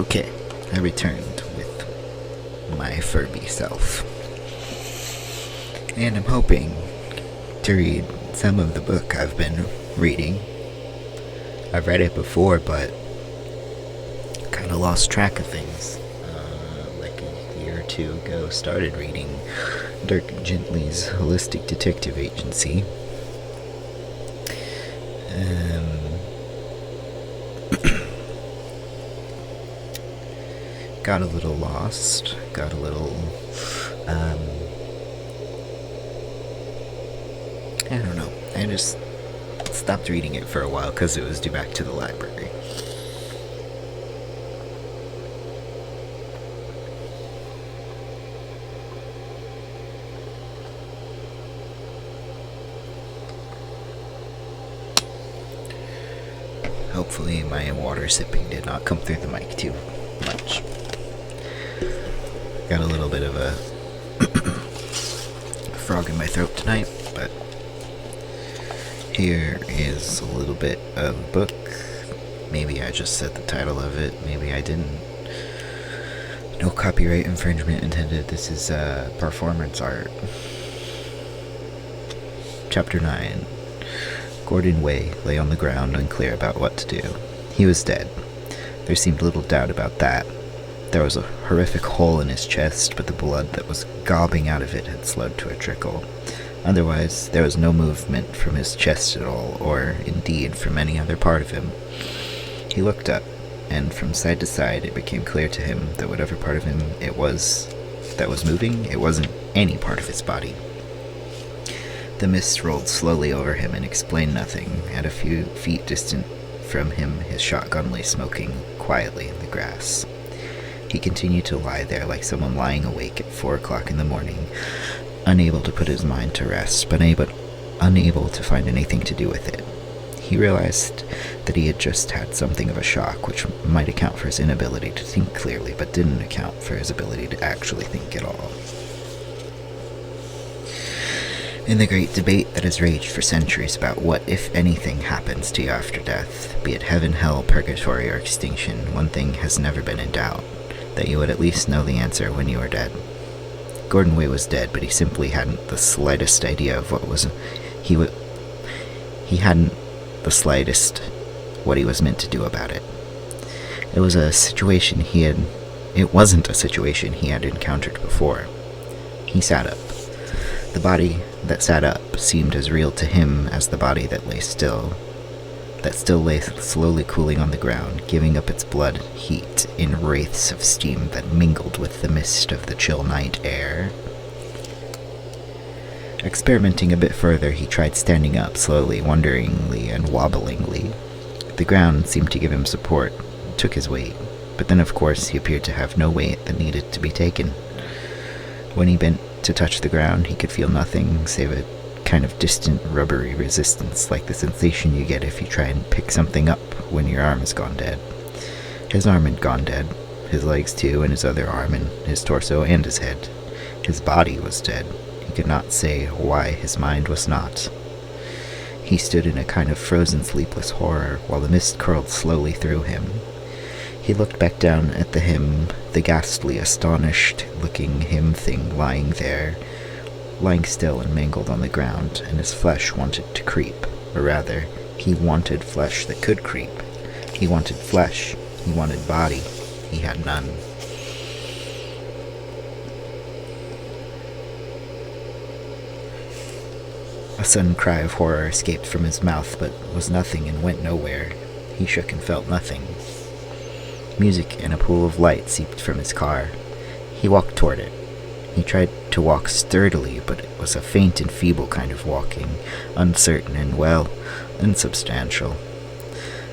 Okay, I returned with my furby self. And I'm hoping to read some of the book I've been reading. I've read it before, but kind of lost track of things. Like a year or two ago, started reading Dirk Gently's Holistic Detective Agency. Got a little lost, got a little, I don't know, I just stopped reading it for a while because it was due back to the library. Hopefully my water sipping did not come through the mic too much. Got a little bit of a frog in my throat tonight, but here is a little bit of a book. Maybe I just said the title of it, maybe I didn't. No copyright infringement intended. This is performance art. Chapter 9. Gordon Way lay on the ground, unclear about what to do. He was dead. There seemed little doubt about that. There was a horrific hole in his chest, but the blood that was gobbing out of it had slowed to a trickle. Otherwise, there was no movement from his chest at all, or, indeed, from any other part of him. He looked up, and from side to side it became clear to him that whatever part of him it was that was moving, it wasn't any part of his body. The mist rolled slowly over him and explained nothing. At a few feet distant from him, his shotgun lay smoking quietly in the grass. He continued to lie there like someone lying awake at 4 o'clock in the morning, unable to put his mind to rest, but unable to find anything to do with it. He realized that he had just had something of a shock, which might account for his inability to think clearly, but didn't account for his ability to actually think at all. In the great debate that has raged for centuries about what, if anything, happens to you after death, be it heaven, hell, purgatory, or extinction, one thing has never been in doubt: that you would at least know the answer when you are dead. Gordon Way was dead, but he simply hadn't the slightest idea of what was he hadn't the slightest what he was meant to do about it. It wasn't a situation he had encountered before. He sat up. The body that sat up seemed as real to him as the body that still lay slowly cooling on the ground, giving up its blood heat in wraiths of steam that mingled with the mist of the chill night air. Experimenting a bit further, he tried standing up slowly, wonderingly, and wobblingly. The ground seemed to give him support, took his weight, but then of course he appeared to have no weight that needed to be taken. When he bent to touch the ground, he could feel nothing save a kind of distant rubbery resistance, like the sensation you get if you try and pick something up when your arm has gone dead. His arm had gone dead, his legs too, and his other arm, and his torso, and his head. His body was dead. He could not say why his mind was not. He stood in a kind of frozen, sleepless horror, while the mist curled slowly through him. He looked back down at the ghastly, astonished-looking him-thing lying there, lying still and mangled on the ground, and his flesh wanted to creep, or rather, he wanted flesh that could creep. He wanted flesh, he wanted body, he had none. A sudden cry of horror escaped from his mouth, but was nothing and went nowhere. He shook and felt nothing. Music and a pool of light seeped from his car. He walked toward it. He tried to walk sturdily, but it was a faint and feeble kind of walking, uncertain and, well, insubstantial.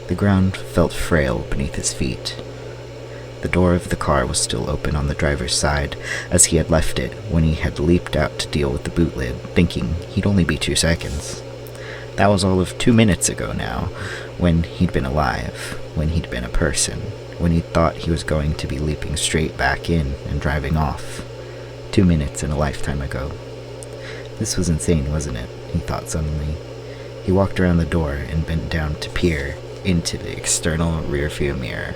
The ground felt frail beneath his feet. The door of the car was still open on the driver's side, as he had left it when he had leaped out to deal with the boot lid, thinking he'd only be 2 seconds. That was all of 2 minutes ago now, when he'd been alive, when he'd been a person, when he thought he was going to be leaping straight back in and driving off. 2 minutes and a lifetime ago. This was insane, wasn't it? He thought suddenly. He walked around the door and bent down to peer into the external rearview mirror.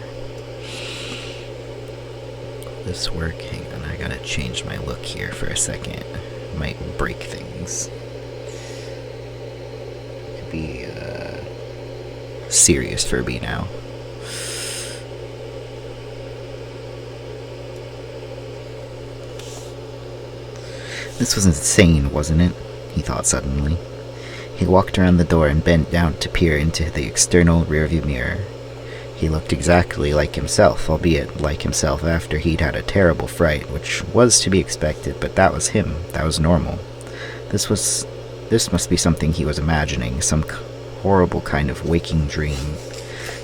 this work? Hang on, I gotta change my look here for a second. Might break things. Could be serious Furby now. This was insane, wasn't it? He thought suddenly. He walked around the door and bent down to peer into the external rearview mirror. He looked exactly like himself, albeit like himself after he'd had a terrible fright, which was to be expected, but that was him. That was normal. This must be something he was imagining, some horrible kind of waking dream.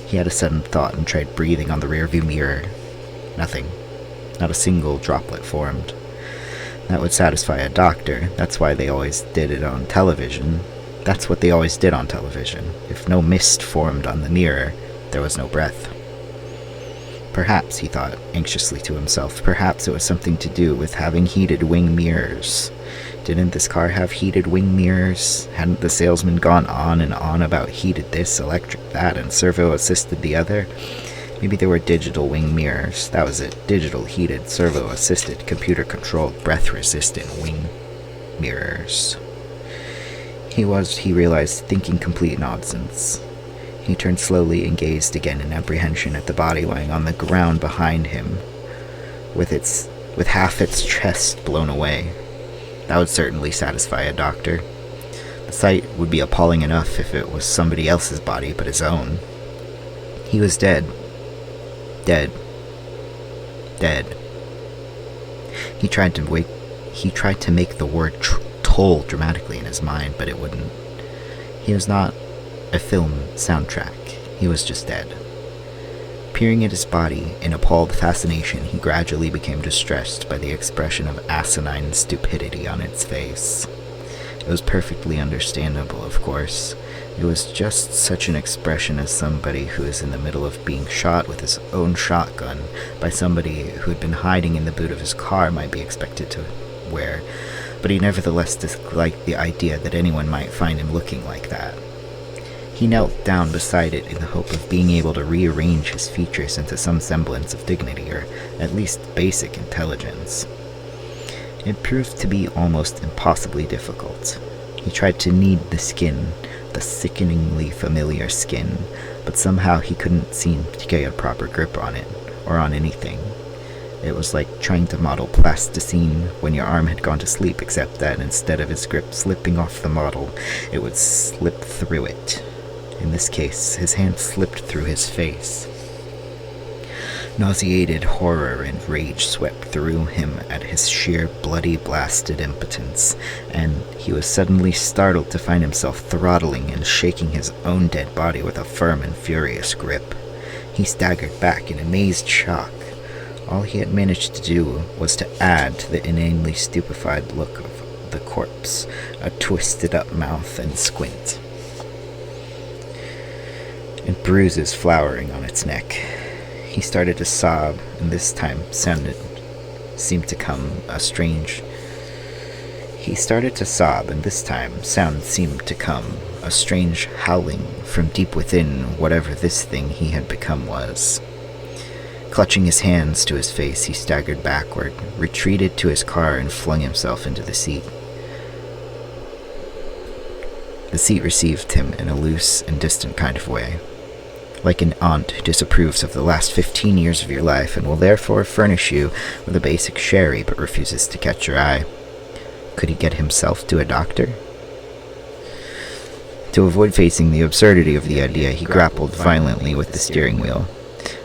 He had a sudden thought and tried breathing on the rearview mirror. Nothing. Not a single droplet formed. That would satisfy a doctor. That's why they always did it on television. That's what they always did on television. If no mist formed on the mirror, there was no breath. Perhaps, he thought anxiously to himself, perhaps it was something to do with having heated wing mirrors. Didn't this car have heated wing mirrors? Hadn't the salesman gone on and on about heated this, electric that, and servo-assisted the other? Maybe there were digital wing mirrors. That was it. Digital, heated, servo-assisted, computer-controlled, breath-resistant wing mirrors. He realized, thinking complete nonsense. He turned slowly and gazed again in apprehension at the body lying on the ground behind him, with half its chest blown away. That would certainly satisfy a doctor. The sight would be appalling enough if it was somebody else's body but his own. He was dead. Dead. Dead. He tried to make the word toll dramatically in his mind, but it wouldn't. He was not a film soundtrack. He was just dead. Peering at his body in appalled fascination, he gradually became distressed by the expression of asinine stupidity on its face. It was perfectly understandable, of course. It was just such an expression as somebody who is in the middle of being shot with his own shotgun by somebody who had been hiding in the boot of his car might be expected to wear, but he nevertheless disliked the idea that anyone might find him looking like that. He knelt down beside it in the hope of being able to rearrange his features into some semblance of dignity, or at least basic intelligence. It proved to be almost impossibly difficult. He tried to knead the skin, the sickeningly familiar skin, but somehow he couldn't seem to get a proper grip on it, or on anything. It was like trying to model plasticine when your arm had gone to sleep, except that instead of his grip slipping off the model, it would slip through it. In this case, his hand slipped through his face. Nauseated horror and rage swept through him at his sheer bloody blasted impotence, and he was suddenly startled to find himself throttling and shaking his own dead body with a firm and furious grip. He staggered back in amazed shock. All he had managed to do was to add to the inanely stupefied look of the corpse, a twisted-up mouth and squint, and bruises flowering on its neck. He started to sob, and this time sound seemed to come a strange howling from deep within whatever this thing he had become was. Clutching his hands to his face, he staggered backward, retreated to his car, and flung himself into the seat. The seat received him in a loose and distant kind of way, like an aunt who disapproves of the last 15 years of your life and will therefore furnish you with a basic sherry but refuses to catch your eye. Could he get himself to a doctor? To avoid facing the absurdity of the idea, he grappled violently with the steering wheel,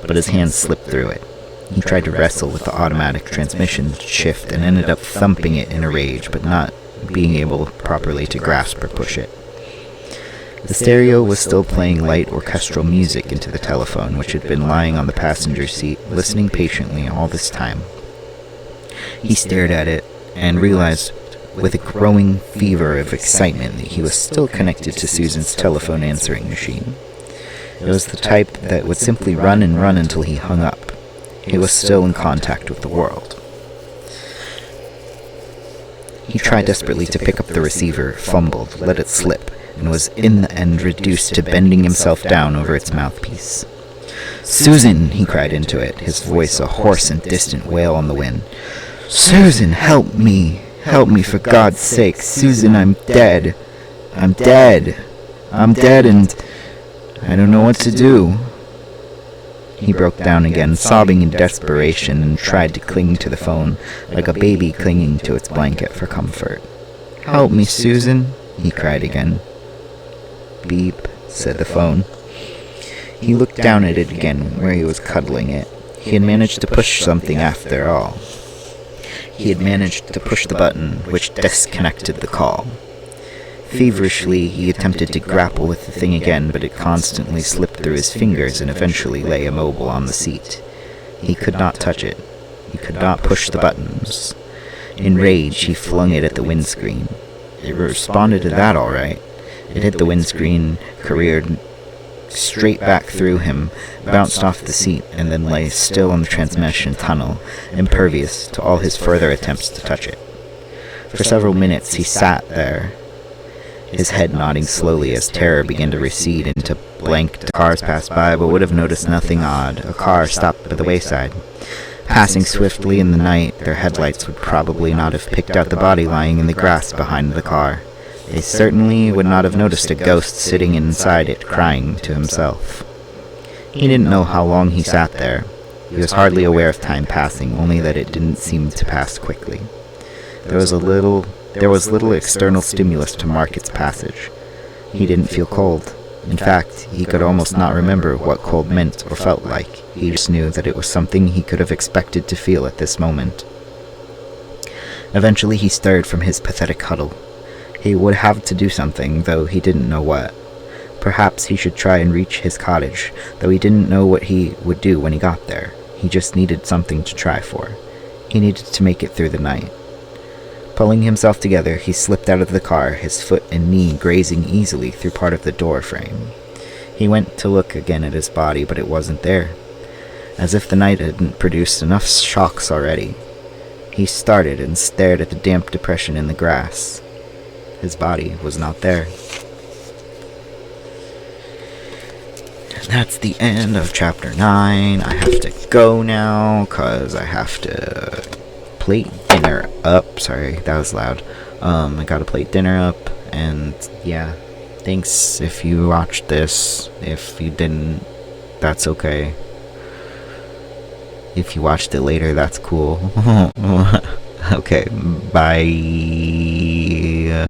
but his hands slipped through it. He tried to wrestle with the automatic transmission shift and ended up thumping it in a rage, but not being able properly to grasp or push it. The stereo was still playing light orchestral music into the telephone, which had been lying on the passenger seat, listening patiently all this time. He stared at it and realized with a growing fever of excitement that he was still connected to Susan's telephone answering machine. It was the type that would simply run and run until he hung up. He was still in contact with the world. He tried desperately to pick up the receiver, fumbled, let it slip, and was in the end reduced to bending himself down over its mouthpiece. "Susan!" he cried into it, his voice a hoarse and distant wail on the wind. "Susan, help me! Help me, for God's sake! Susan, I'm dead! I'm dead! I'm dead, and I don't know what to do." He broke down again, sobbing in desperation, and tried to cling to the phone, like a baby clinging to its blanket for comfort. "Help me, Susan," he cried again. "Beep," said the phone. He looked down at it again, where he was cuddling it. He had managed to push something after all. He had managed to push the button which disconnected the call. Feverishly, he attempted to grapple with the thing again, but it constantly slipped through his fingers and eventually lay immobile on the seat. He could not touch it. He could not push the buttons. In rage, he flung it at the windscreen. It responded to that all right. It hit the windscreen, careered straight back through him, bounced off the seat, and then lay still in the transmission tunnel, impervious to all his further attempts to touch it. For several minutes he sat there, his head nodding slowly as terror began to recede into blank. Cars passed by, but would have noticed nothing odd. A car stopped at the wayside. Passing swiftly in the night, their headlights would probably not have picked out the body lying in the grass behind the car. They certainly would not have noticed a ghost sitting inside it, crying to himself. He didn't know how long he sat there. He was hardly aware of time passing, only that it didn't seem to pass quickly. There was little external stimulus to mark its passage. He didn't feel cold. In fact, he could almost not remember what cold meant or felt like. He just knew that it was something he could have expected to feel at this moment. Eventually he stirred from his pathetic huddle. He would have to do something, though he didn't know what. Perhaps he should try and reach his cottage, though he didn't know what he would do when he got there. He just needed something to try for. He needed to make it through the night. Pulling himself together, he slipped out of the car, his foot and knee grazing easily through part of the door frame. He went to look again at his body, but it wasn't there. As if the night hadn't produced enough shocks already. He started and stared at the damp depression in the grass. His body was not there. And that's the end of chapter 9. I have to go now, cause I have to plate dinner up. Sorry, that was loud. I gotta plate dinner up, and yeah. Thanks if you watched this. If you didn't, that's okay. If you watched it later, that's cool. Okay, bye.